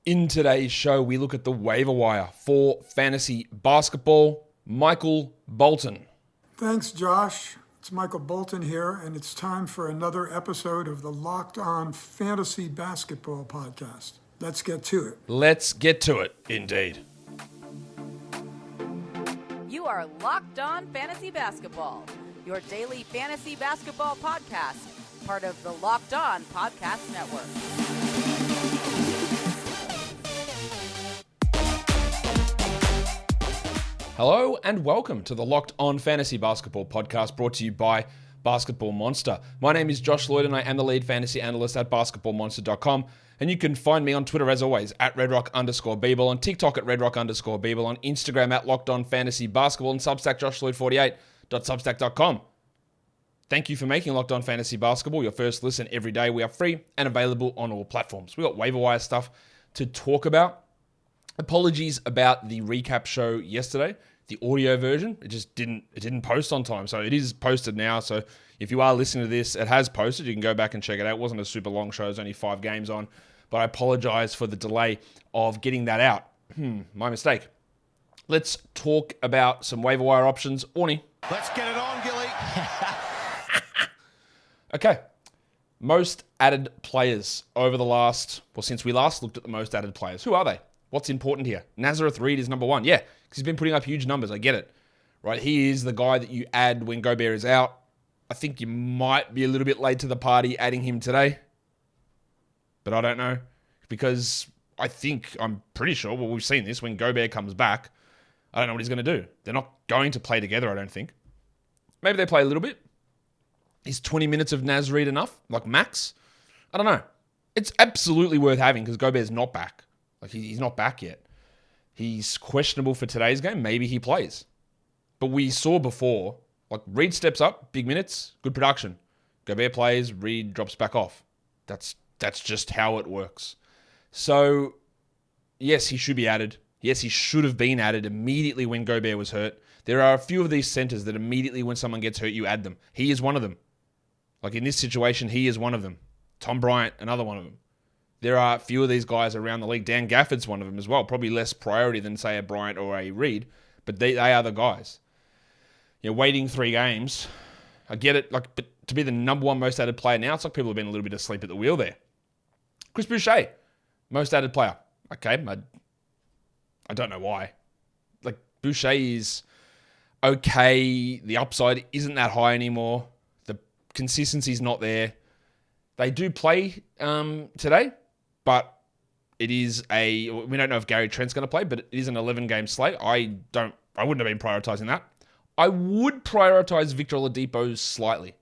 In today's show, we look at the waiver wire for fantasy basketball. Michael Bolton. Thanks, Josh. It's Michael Bolton here, and it's time for another episode of the Locked On Fantasy Basketball Podcast. Let's get to it. Let's get to it, indeed. You are Locked On Fantasy Basketball, your daily fantasy basketball podcast, part of the Locked On Podcast Network. Hello and welcome to the Locked On Fantasy Basketball Podcast, brought to you by Basketball Monster. My name is Josh Lloyd and I am the lead fantasy analyst at basketballmonster.com. And you can find me on Twitter as always at redrock_Beeble, on TikTok at redrock_Beeble, on Instagram at Locked On Fantasy Basketball, and Substack joshloyd48.substack.com. Thank you for making Locked On Fantasy Basketball your first listen every day. We are free and available on all platforms. We got waiver wire stuff to talk about. Apologies about the recap show yesterday. The audio version, it didn't post on time. So it is posted now. So if you are listening to this, it has posted. You can go back and check it out. It wasn't a super long show. There's only 5 games on. But I apologize for the delay of getting that out. My mistake. Let's talk about some waiver wire options. Orny. Let's get it on, Gilly. Okay. Most added players over the since we last looked at the most added players. Who are they? What's important here? Nazareth Reed is number 1. Yeah, because he's been putting up huge numbers. I get it. Right? He is the guy that you add when Gobert is out. I think you might be a little bit late to the party adding him today. But I don't know. Because I'm pretty sure, well, we've seen this, when Gobert comes back, I don't know what he's going to do. They're not going to play together, I don't think. Maybe they play a little bit. Is 20 minutes of Naz Reid enough? Like max? I don't know. It's absolutely worth having because Gobert's not back. Like, he's not back yet. He's questionable for today's game. Maybe he plays. But we saw before, like, Reed steps up, big minutes, good production. Gobert plays, Reed drops back off. That's just how it works. So, yes, he should be added. Yes, he should have been added immediately when Gobert was hurt. There are a few of these centers that immediately when someone gets hurt, you add them. He is one of them. Like, in this situation, he is one of them. Tom Bryant, another one of them. There are a few of these guys around the league. Dan Gafford's one of them as well. Probably less priority than, say, a Bryant or a Reed. But they are the guys. Waiting 3 games. I get it. Like, but to be the number 1 most added player now, it's like people have been a little bit asleep at the wheel there. Chris Boucher, most added player. Okay, I don't know why. Like, Boucher is okay. The upside isn't that high anymore. The consistency's not there. They do play today. But it is we don't know if Gary Trent's going to play, but it is an 11-game slate. I wouldn't have been prioritizing that. I would prioritize Victor Oladipo slightly,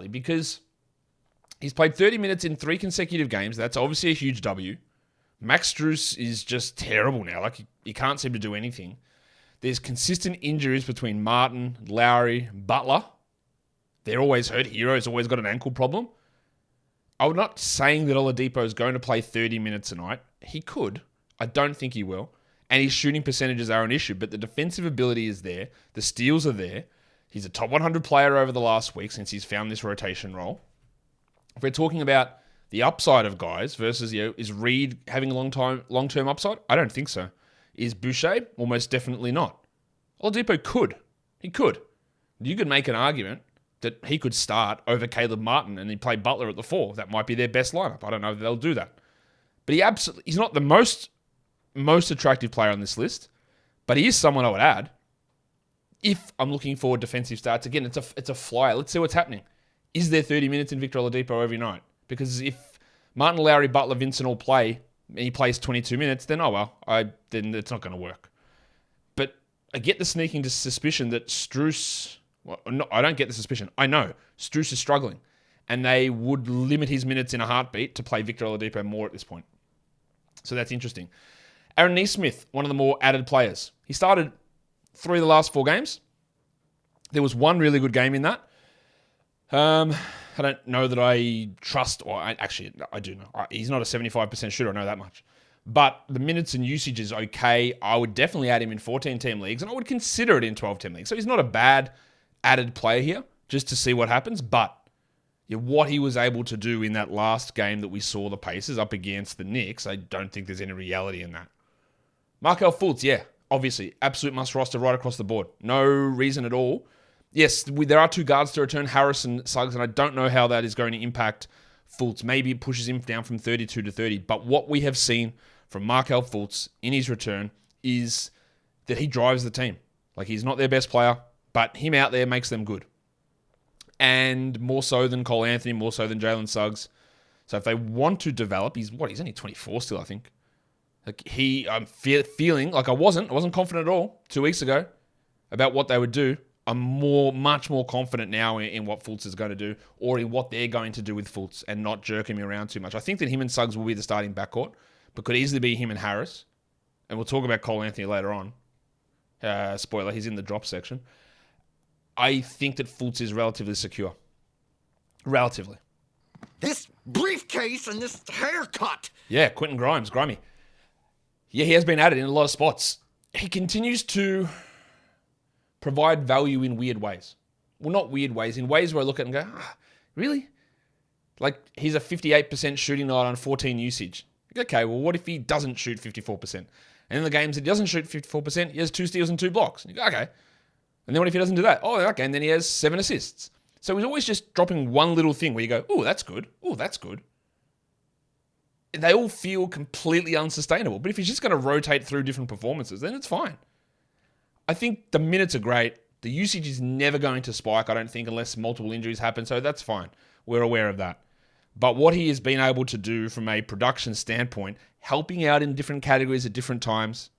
because he's played 30 minutes in 3 consecutive games. That's obviously a huge W. Max Strus is just terrible now. Like, he can't seem to do anything. There's consistent injuries between Martin, Lowry, Butler. They're always hurt. Hero's always got an ankle problem. I'm not saying that Oladipo is going to play 30 minutes tonight. He could. I don't think he will. And his shooting percentages are an issue, but the defensive ability is there. The steals are there. He's a top 100 player over the last week since he's found this rotation role. If we're talking about the upside of guys versus, is Reed having a long-term upside? I don't think so. Is Boucher? Almost definitely not. Oladipo could. He could. You could make an argument that he could start over Caleb Martin and he play Butler at the 4. That might be their best lineup. I don't know if they'll do that. But he's not the most attractive player on this list, but he is someone I would add. If I'm looking for defensive starts, again, it's a flyer. Let's see what's happening. Is there 30 minutes in Victor Oladipo every night? Because if Martin, Lowry, Butler, Vincent all play, and he plays 22 minutes, then then it's not going to work. But I get the sneaking suspicion that Strus... Well, no, I don't get the suspicion. I know Strus is struggling, and they would limit his minutes in a heartbeat to play Victor Oladipo more at this point. So that's interesting. Aaron Nesmith, one of the more added players. He started 3 of the last 4 games. There was 1 really good game in that. I don't know that I trust, or I do know. He's not a 75% shooter, I know that much. But the minutes and usage is okay. I would definitely add him in 14-team leagues, and I would consider it in 12-team leagues. So he's not a bad added player here, just to see what happens. But what he was able to do in that last game that we saw the Pacers up against the Knicks, I don't think there's any reality in that. Markelle Fultz, yeah, obviously, absolute must roster right across the board. No reason at all. Yes, there are two guards to return, Harris and Suggs, and I don't know how that is going to impact Fultz. Maybe it pushes him down from 32 to 30, but what we have seen from Markelle Fultz in his return is that he drives the team. Like, he's not their best player, but him out there makes them good. And more so than Cole Anthony, more so than Jalen Suggs. So if they want to develop, he's only 24 still, I think. Like, I'm feeling like I wasn't confident at all 2 weeks ago about what they would do. I'm much more confident now in what Fultz is going to do, or in what they're going to do with Fultz, and not jerking me around too much. I think that him and Suggs will be the starting backcourt, but could easily be him and Harris. And we'll talk about Cole Anthony later on. Spoiler, he's in the drop section. I think that Fultz is relatively secure. Relatively. This briefcase and this haircut. Yeah, Quentin Grimes, grimy. Yeah, he has been added in a lot of spots. He continues to provide value in weird ways. Well, not weird ways, in ways where I look at it and go, really? Like, he's a 58% shooting night on 14 usage. Okay, well, what if he doesn't shoot 54%? And in the games that he doesn't shoot 54%, he has 2 steals and 2 blocks. And you go, okay. And then what if he doesn't do that? Oh, okay, and then he has 7 assists. So he's always just dropping one little thing where you go, oh, that's good. Oh, that's good. They all feel completely unsustainable. But if he's just going to rotate through different performances, then it's fine. I think the minutes are great. The usage is never going to spike, I don't think, unless multiple injuries happen. So that's fine. We're aware of that. But what he has been able to do from a production standpoint, helping out in different categories at different times,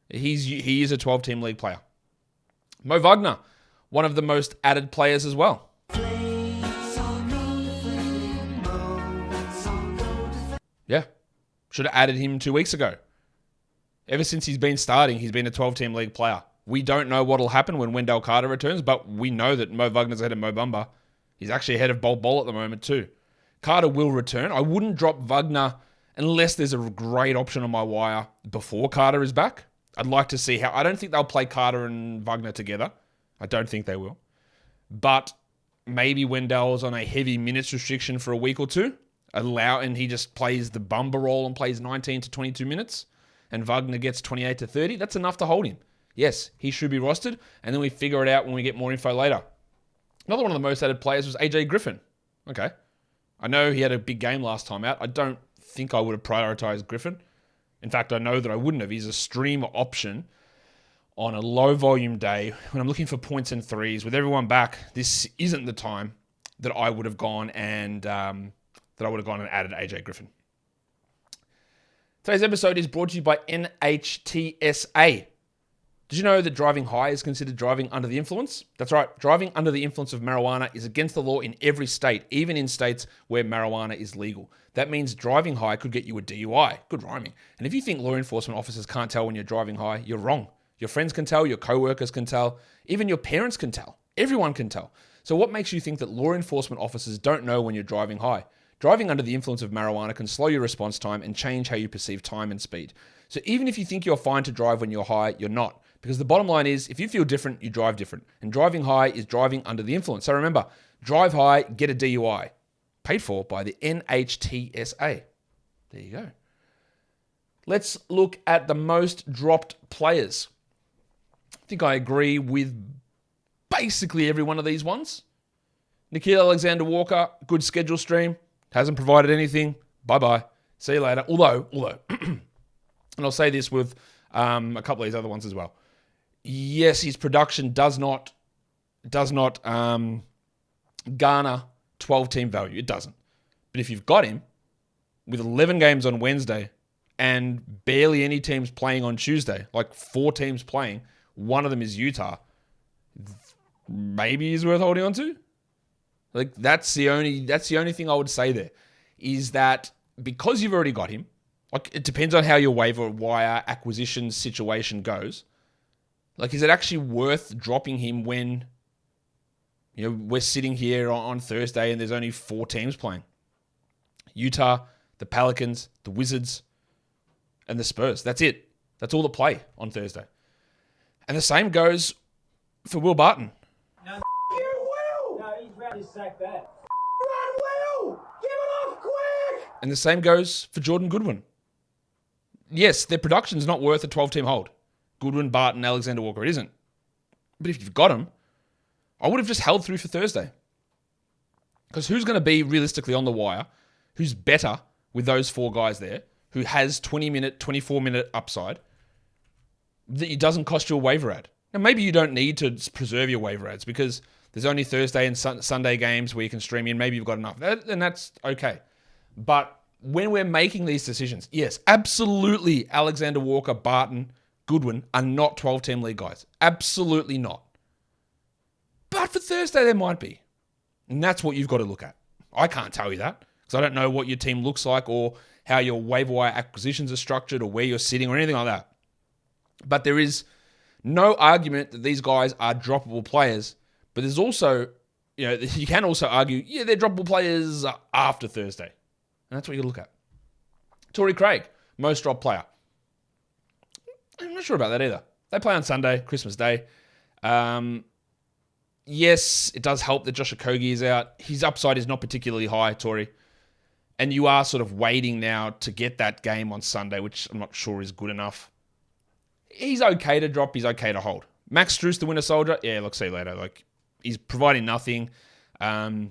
he is a 12-team league player. Mo Wagner, one of the most added players as well. Yeah, should have added him 2 weeks ago. Ever since he's been starting, he's been a 12-team league player. We don't know what will happen when Wendell Carter returns, but we know that Mo Wagner's ahead of Mo Bamba. He's actually ahead of Bol Bol at the moment too. Carter will return. I wouldn't drop Wagner unless there's a great option on my wire before Carter is back. I'd like to see how... I don't think they'll play Carter and Wagner together. I don't think they will. But maybe Wendell's on a heavy minutes restriction for a week or two. And he just plays the Bamba role and plays 19 to 22 minutes. And Wagner gets 28 to 30. That's enough to hold him. Yes, he should be rostered. And then we figure it out when we get more info later. Another one of the most added players was AJ Griffin. Okay. I know he had a big game last time out. I don't think I would have prioritized Griffin. In fact, I know that I wouldn't have. He's a stream option on a low volume day when I'm looking for points and threes. With everyone back, this isn't the time that I would have gone and added AJ Griffin. Today's episode is brought to you by NHTSA. Did you know that driving high is considered driving under the influence? That's right. Driving under the influence of marijuana is against the law in every state, even in states where marijuana is legal. That means driving high could get you a DUI. Good rhyming. And if you think law enforcement officers can't tell when you're driving high, you're wrong. Your friends can tell, your co-workers can tell, even your parents can tell. Everyone can tell. So what makes you think that law enforcement officers don't know when you're driving high? Driving under the influence of marijuana can slow your response time and change how you perceive time and speed. So even if you think you're fine to drive when you're high, you're not. Because the bottom line is, if you feel different, you drive different. And driving high is driving under the influence. So remember, drive high, get a DUI. Paid for by the NHTSA. There you go. Let's look at the most dropped players. I think I agree with basically every one of these ones. Nickeil Alexander-Walker, good schedule stream. Hasn't provided anything. Bye-bye. See you later. Although, and I'll say this with a couple of these other ones as well. Yes, his production does not garner 12-team value. It doesn't. But if you've got him with 11 games on Wednesday and barely any teams playing on Tuesday, like 4 teams playing, one of them is Utah, maybe he's worth holding on to. Like that's the only thing I would say there is that because you've already got him, like it depends on how your waiver wire acquisition situation goes. Like, is it actually worth dropping him when, we're sitting here on Thursday and there's only 4 teams playing? Utah, the Pelicans, the Wizards, and the Spurs. That's it. That's all that play on Thursday. And the same goes for Will Barton. No, you will! No, he's ready to sack that. Run, And the same goes for Jordan Goodwin. Yes, their production's not worth a 12-team hold. Goodwin, Barton, Alexander Walker, it isn't. But if you've got them, I would have just held through for Thursday. Because who's going to be realistically on the wire, who's better with those 4 guys there, who has 20-minute, 24-minute upside, that it doesn't cost you a waiver ad? Now, maybe you don't need to preserve your waiver ads because there's only Thursday and Sunday games where you can stream in. Maybe you've got enough. And that's okay. But when we're making these decisions, yes, absolutely Alexander Walker, Barton, Goodwin are not 12-team league guys. Absolutely not. But for Thursday, there might be. And that's what you've got to look at. I can't tell you that because I don't know what your team looks like or how your waiver wire acquisitions are structured or where you're sitting or anything like that. But there is no argument that these guys are droppable players. But there's also, you can also argue, yeah, they're droppable players after Thursday. And that's what you look at. Torrey Craig, most dropped player. I'm not sure about that either. They play on Sunday, Christmas Day. Yes, it does help that Josh Okogie is out. His upside is not particularly high, Torrey. And you are sort of waiting now to get that game on Sunday, which I'm not sure is good enough. He's okay to drop. He's okay to hold. Max Strus, the Winter Soldier. Yeah, look, see you later. Like, he's providing nothing. The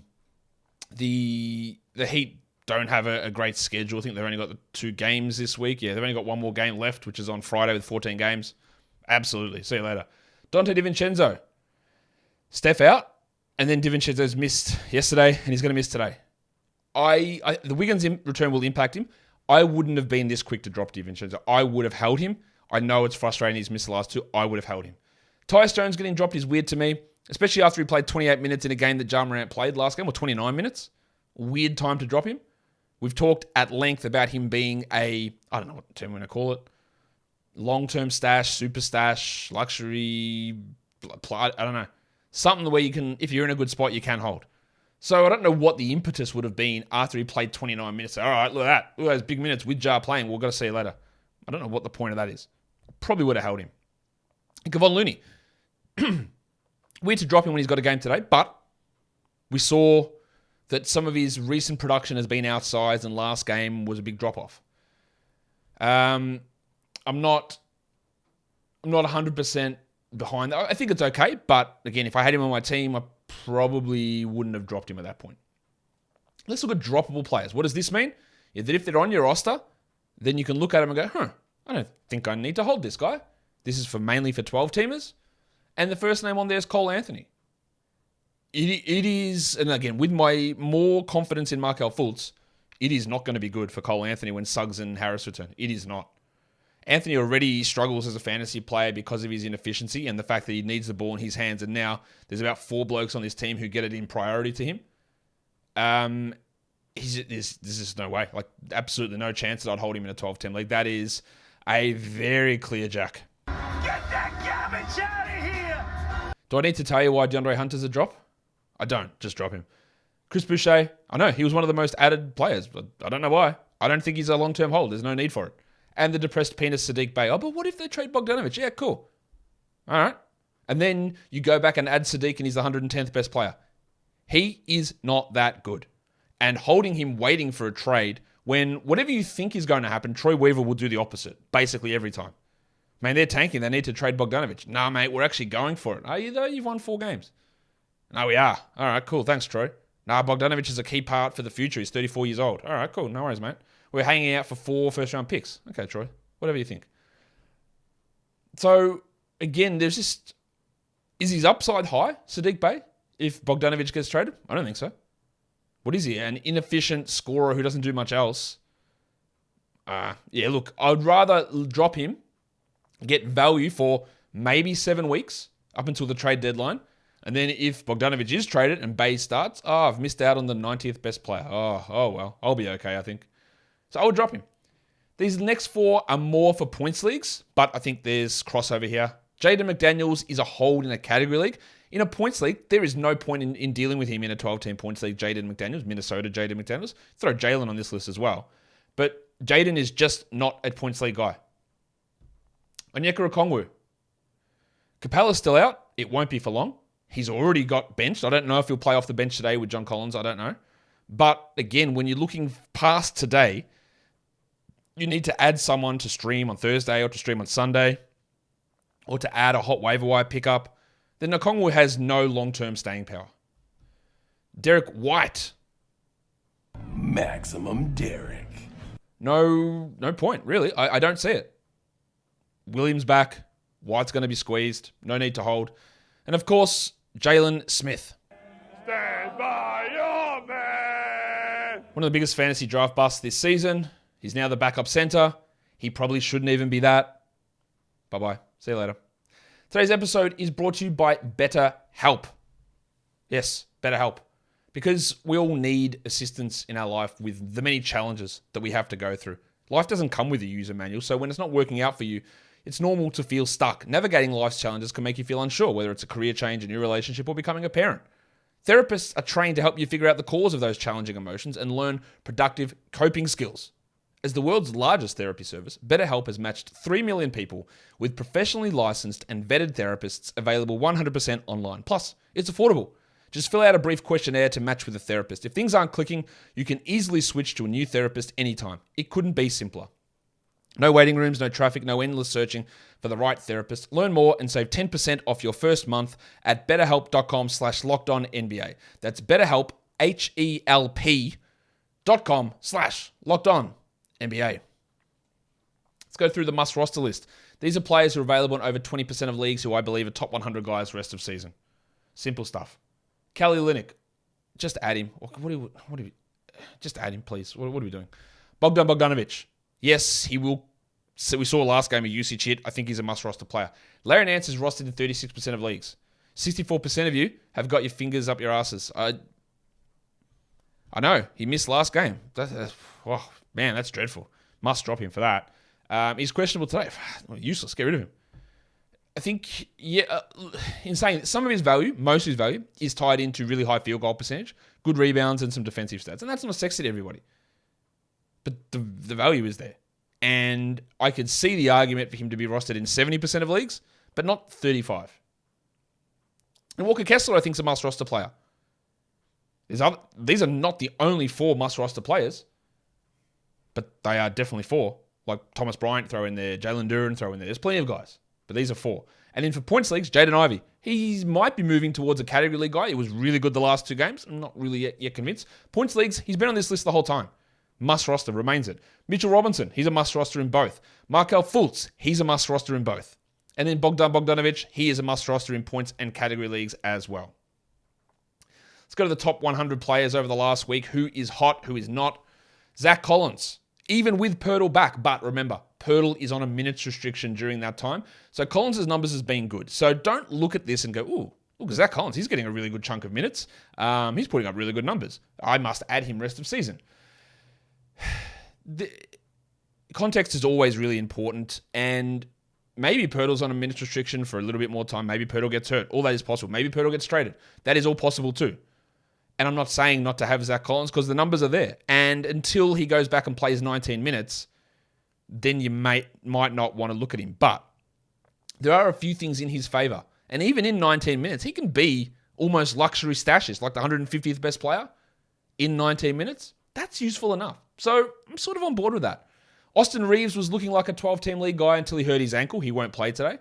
Heat don't have a great schedule. I think they've only got the 2 games this week. Yeah, they've only got 1 more game left, which is on Friday with 14 games. Absolutely. See you later. Dante DiVincenzo. Steph out, and then DiVincenzo's missed yesterday, and he's going to miss today. The Wiggins return will impact him. I wouldn't have been this quick to drop DiVincenzo. I would have held him. I know it's frustrating he's missed the last 2. I would have held him. Tyus Jones getting dropped is weird to me, especially after he played 28 minutes in a game that Ja Morant played last game, or 29 minutes. Weird time to drop him. We've talked at length about him being I don't know what term we're going to call it, long-term stash, super stash, luxury, I don't know. Something where you can, if you're in a good spot, you can hold. So I don't know what the impetus would have been after he played 29 minutes. All right, look at that. Look at those big minutes with Ja playing. We've got to see you later. I don't know what the point of that is. Probably would have held him. Kevon Looney. Weird to drop him when he's got a game today, but we saw that some of his recent production has been outsized and last game was a big drop-off. I'm not 100% behind that. I think it's okay, but again, if I had him on my team, I probably wouldn't have dropped him at that point. Let's look at droppable players. What does this mean? Yeah, that if they're on your roster, then you can look at them and go, I don't think I need to hold this guy. This is mainly for 12-teamers. And the first name on there is Cole Anthony. It is, and again, with my more confidence in Markelle Fultz, it is not going to be good for Cole Anthony when Suggs and Harris return. It is not. Anthony already struggles as a fantasy player because of his inefficiency and the fact that he needs the ball in his hands. And now there's about 4 blokes on this team who get it in priority to him. There's just no way. Like, absolutely no chance that I'd hold him in a 12-team league. That is a very clear jack. Get that garbage out of here! Do I need to tell you why DeAndre Hunter's a drop? I don't. Just drop him. Chris Boucher, I know, he was one of the most added players, but I don't know why. I don't think he's a long-term hold. There's no need for it. And the depressed penis Sadiq Bey. Oh, but what if they trade Bogdanovic? Yeah, cool. All right. And then you go back and add Sadiq and he's the 110th best player. He is not that good. And holding him waiting for a trade when whatever you think is going to happen, Troy Weaver will do the opposite basically every time. Man, they're tanking. They need to trade Bogdanovic. Nah, mate, we're actually going for it. Are you though? You've won 4 games. No, we are. All right, cool. Thanks, Troy. Nah, Bogdanovic is a key part for the future. He's 34 years old. All right, cool. No worries, mate. We're hanging out for 4 first-round picks. Okay, Troy. Whatever you think. So, again, there's just... Is his upside high, Sadiq Bey, if Bogdanovic gets traded? I don't think so. What is he? An inefficient scorer who doesn't do much else? Yeah, look, I'd rather drop him, get value for maybe 7 weeks up until the trade deadline. And then if Bogdanovic is traded and Bey starts, I've missed out on the 90th best player. Oh well, I'll be okay, I think. So I would drop him. These next 4 are more for points leagues, but I think there's crossover here. Jaden McDaniels is a hold in a category league. In a points league, there is no point in dealing with him in a 12-team points league. Jaden McDaniels, Minnesota Jaden McDaniels. Throw Jalen on this list as well. But Jaden is just not a points league guy. Onyeka Okongwu. Capella's still out. It won't be for long. He's already got benched. I don't know if he'll play off the bench today with John Collins. I don't know. But again, when you're looking past today, you need to add someone to stream on Thursday or to stream on Sunday or to add a hot waiver wire pickup. Then Okongwu has no long-term staying power. Derek White. Maximum Derek. No point, really. I don't see it. Williams back. White's going to be squeezed. No need to hold. And of course, Jalen Smith. Stand by your man. One of the biggest fantasy draft busts this season. He's now the backup center. He probably shouldn't even be that. Bye-bye. See you later. Today's episode is brought to you by BetterHelp. Yes, BetterHelp. Because we all need assistance in our life with the many challenges that we have to go through. Life doesn't come with a user manual, so when it's not working out for you, it's normal to feel stuck. Navigating life's challenges can make you feel unsure, whether it's a career change, a new relationship, or becoming a parent. Therapists are trained to help you figure out the cause of those challenging emotions and learn productive coping skills. As the world's largest therapy service, BetterHelp has matched 3 million people with professionally licensed and vetted therapists available 100% online. Plus, it's affordable. Just fill out a brief questionnaire to match with a therapist. If things aren't clicking, you can easily switch to a new therapist anytime. It couldn't be simpler. No waiting rooms, no traffic, no endless searching for the right therapist. Learn more and save 10% off your first month at betterhelp.com/lockedonnba. That's BetterHelp, HELP.com/lockedonnba. Let's go through the must roster list. These are players who are available in over 20% of leagues who I believe are top 100 guys rest of season. Simple stuff. Kelly Olynyk, just add him. Just add him, please. What are we doing? Bogdanovic. Yes, he will. So we saw last game a usage hit. I think he's a must-roster player. Larry Nance is rostered in 36% of leagues. 64% of you have got your fingers up your asses. I know. He missed last game. Oh, man, that's dreadful. Must drop him for that. He's questionable today. Useless. Get rid of him. I think, in saying that, some of his value, most of his value, is tied into really high field goal percentage, good rebounds, and some defensive stats. And that's not sexy to everybody. But the value is there. And I could see the argument for him to be rostered in 70% of leagues, but not 35%. And Walker Kessler, I think, is a must-roster player. These are not the only 4 must-roster players, but they are definitely 4. Like Thomas Bryant, throw in there. Jalen Duren, throw in there. There's plenty of guys, but these are 4. And then for points leagues, Jaden Ivey. He might be moving towards a category league guy. He was really good the last 2 games. I'm not really yet convinced. Points leagues, he's been on this list the whole time. Must roster, remains it. Mitchell Robinson, he's a must roster in both. Markelle Fultz, he's a must roster in both. And then Bogdanovic, he is a must roster in points and category leagues as well. Let's go to the top 100 players over the last week. Who is hot, who is not? Zach Collins, even with Poeltl back. But remember, Poeltl is on a minutes restriction during that time. So Collins' numbers has been good. So don't look at this and go, ooh, look, Zach Collins, he's getting a really good chunk of minutes. He's putting up really good numbers. I must add him rest of season. The context is always really important, and maybe Poeltl's on a minutes restriction for a little bit more time. Maybe Poeltl gets hurt. All that is possible. Maybe Poeltl gets traded. That is all possible too. And I'm not saying not to have Zach Collins because the numbers are there. And until he goes back and plays 19 minutes, then you might not want to look at him. But there are a few things in his favor. And even in 19 minutes, he can be almost luxury stashes, like the 150th best player in 19 minutes. That's useful enough. So I'm sort of on board with that. Austin Reeves was looking like a 12-team league guy until he hurt his ankle. He won't play today.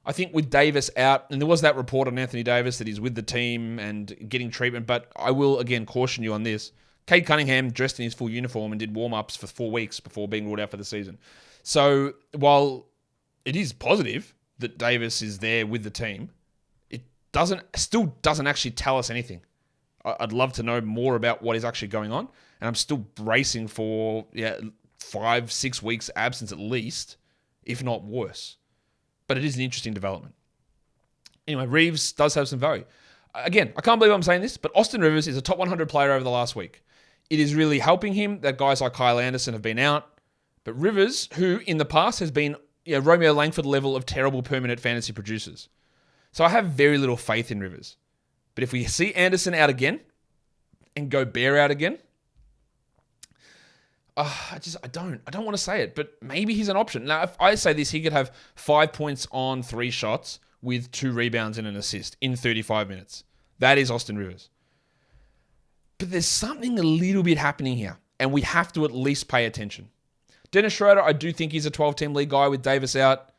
I think with Davis out, and there was that report on Anthony Davis that he's with the team and getting treatment, but I will, again, caution you on this. Cade Cunningham dressed in his full uniform and did warm-ups for 4 weeks before being ruled out for the season. So while it is positive that Davis is there with the team, it still doesn't actually tell us anything. I'd love to know more about what is actually going on, and I'm still bracing for 5-6 weeks absence at least, if not worse. But it is an interesting development. Anyway, Reeves does have some value. Again, I can't believe I'm saying this, but Austin Rivers is a top 100 player over the last week. It is really helping him that guys like Kyle Anderson have been out. But Rivers, who in the past has been Romeo Langford level of terrible permanent fantasy producers. So I have very little faith in Rivers. But if we see Anderson out again and Gobert out again, I don't want to say it, but maybe he's an option. Now, if I say this, he could have 5 points on 3 shots with 2 rebounds and an assist in 35 minutes. That is Austin Rivers. But there's something a little bit happening here, and we have to at least pay attention. Dennis Schroeder, I do think he's a 12-team league guy with Davis out.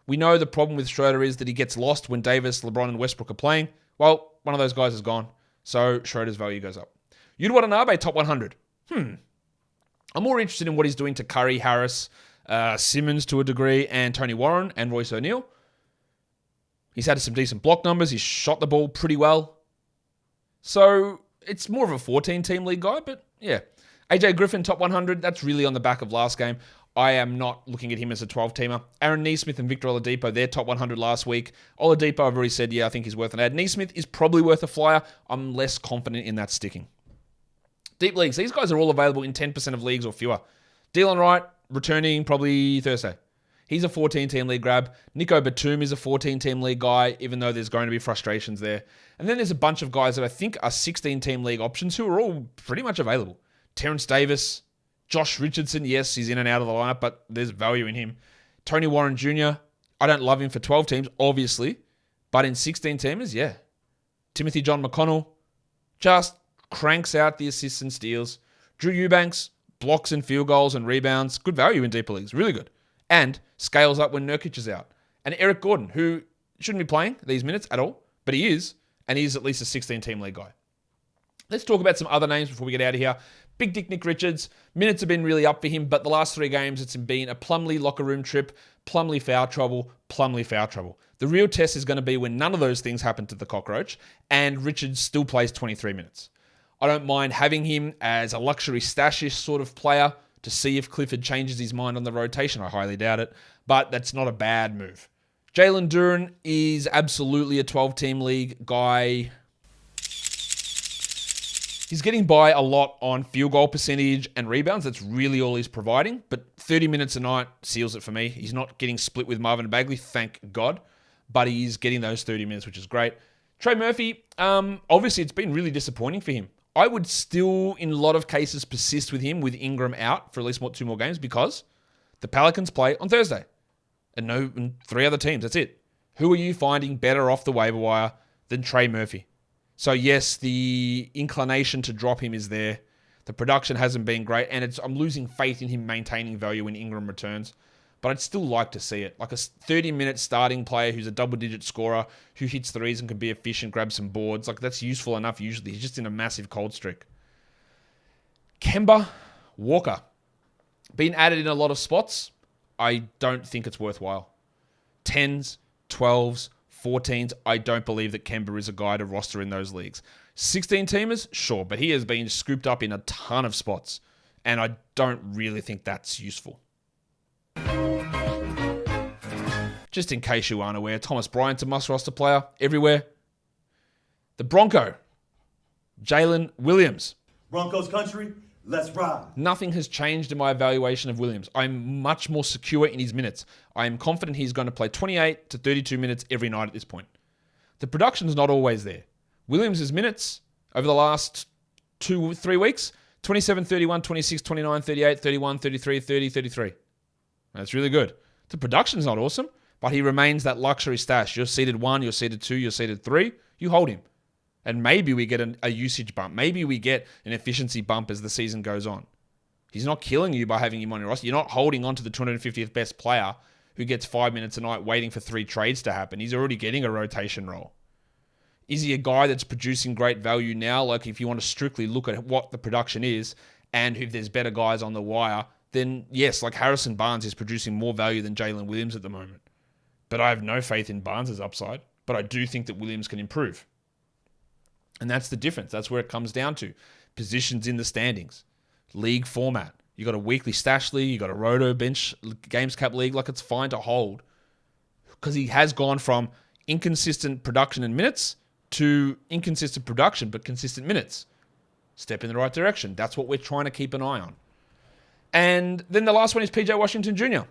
We know the problem with Schroeder is that he gets lost when Davis, LeBron, and Westbrook are playing. Well, one of those guys is gone, so Schroeder's value goes up. Yuta Watanabe, top 100. I'm more interested in what he's doing to Curry, Harris, Simmons to a degree, and Tony Warren and Royce O'Neal. He's had some decent block numbers. He's shot the ball pretty well. So it's more of a 14-team league guy, but yeah. AJ Griffin, top 100. That's really on the back of last game. I am not looking at him as a 12-teamer. Aaron Nesmith and Victor Oladipo, they're top 100 last week. Oladipo, I've already said, yeah, I think he's worth an ad. Nesmith is probably worth a flyer. I'm less confident in that sticking. Deep leagues. These guys are all available in 10% of leagues or fewer. Dylan Wright, returning probably Thursday. He's a 14-team league grab. Nico Batum is a 14-team league guy, even though there's going to be frustrations there. And then there's a bunch of guys that I think are 16-team league options who are all pretty much available. Terrence Davis, Josh Richardson, yes, he's in and out of the lineup, but there's value in him. Tony Warren Jr., I don't love him for 12 teams, obviously, but in 16-teamers, yeah. Timothy John McConnell just cranks out the assists and steals. Drew Eubanks, blocks and field goals and rebounds. Good value in deeper leagues, really good. And scales up when Nurkic is out. And Eric Gordon, who shouldn't be playing these minutes at all, but he is, and he is at least a 16-team league guy. Let's talk about some other names before we get out of here. Big Dick Nick Richards. Minutes have been really up for him, but the last 3 games, it's been a Plumlee locker room trip, Plumlee foul trouble, Plumlee foul trouble. The real test is going to be when none of those things happen to the cockroach, and Richards still plays 23 minutes. I don't mind having him as a luxury stashish sort of player to see if Clifford changes his mind on the rotation. I highly doubt it, but that's not a bad move. Jalen Duren is absolutely a 12-team league guy. He's getting by a lot on field goal percentage and rebounds. That's really all he's providing. But 30 minutes a night seals it for me. He's not getting split with Marvin Bagley, thank God. But he's getting those 30 minutes, which is great. Trey Murphy, obviously it's been really disappointing for him. I would still, in a lot of cases, persist with him with Ingram out for at least 2 more games because the Pelicans play on Thursday. And 3 other teams, that's it. Who are you finding better off the waiver wire than Trey Murphy? So yes, the inclination to drop him is there. The production hasn't been great, and I'm losing faith in him maintaining value when Ingram returns. But I'd still like to see it. Like a 30-minute starting player who's a double-digit scorer, who hits threes and can be efficient, grab some boards. Like that's useful enough usually. He's just in a massive cold streak. Kemba Walker. Been added in a lot of spots. I don't think it's worthwhile. 10s, 12s, 14s, I don't believe that Kemba is a guy to roster in those leagues. 16-teamers, sure, but he has been scooped up in a ton of spots, and I don't really think that's useful. Just in case you aren't aware, Thomas Bryant's a must-roster player everywhere. The Bronco, Jalen Williams. Broncos country, let's ride. Nothing has changed in my evaluation of Williams. I'm much more secure in his minutes. I am confident he's going to play 28 to 32 minutes every night at this point. The production's not always there. Williams' minutes over the last 2-3 weeks, 27, 31, 26, 29, 38, 31, 33, 30, 33. That's really good. The production's not awesome, but he remains that luxury stash. You're seeded 1, you're seeded 2, you're seeded 3. You hold him. And maybe we get a usage bump. Maybe we get an efficiency bump as the season goes on. He's not killing you by having him on your roster. You're not holding on to the 250th best player who gets 5 minutes a night waiting for 3 trades to happen. He's already getting a rotation role. Is he a guy that's producing great value now? Like if you want to strictly look at what the production is and if there's better guys on the wire, then yes, like Harrison Barnes is producing more value than Jalen Williams at the moment. But I have no faith in Barnes' upside. But I do think that Williams can improve. And that's the difference. That's where it comes down to. Positions in the standings. League format. You got a weekly stash league. You got a roto bench games cap league. Like it's fine to hold. Because he has gone from inconsistent production and minutes to inconsistent production but consistent minutes. Step in the right direction. That's what we're trying to keep an eye on. And then the last one is PJ Washington Jr.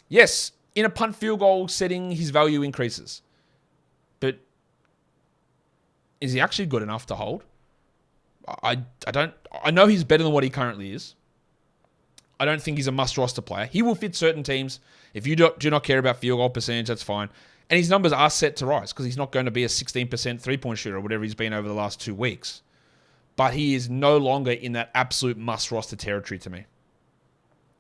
Yes, in a punt field goal setting, his value increases. But is he actually good enough to hold? I know he's better than what he currently is. I don't think he's a must-roster player. He will fit certain teams. If you do not care about field goal percentage, that's fine. And his numbers are set to rise because he's not going to be a 16% three-point shooter or whatever he's been over the last 2 weeks. but he is no longer in that absolute must roster territory to me.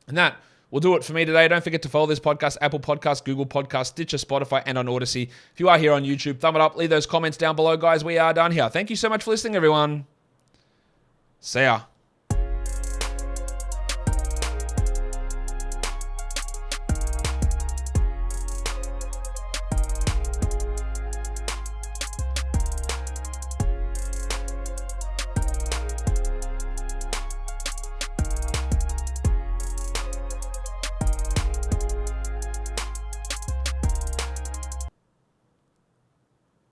And that will do it for me today. Don't forget to follow this podcast, Apple Podcasts, Google Podcasts, Stitcher, Spotify, and on Odyssey. If you are here on YouTube, thumb it up, leave those comments down below, guys. We are done here. Thank you so much for listening, everyone. See ya.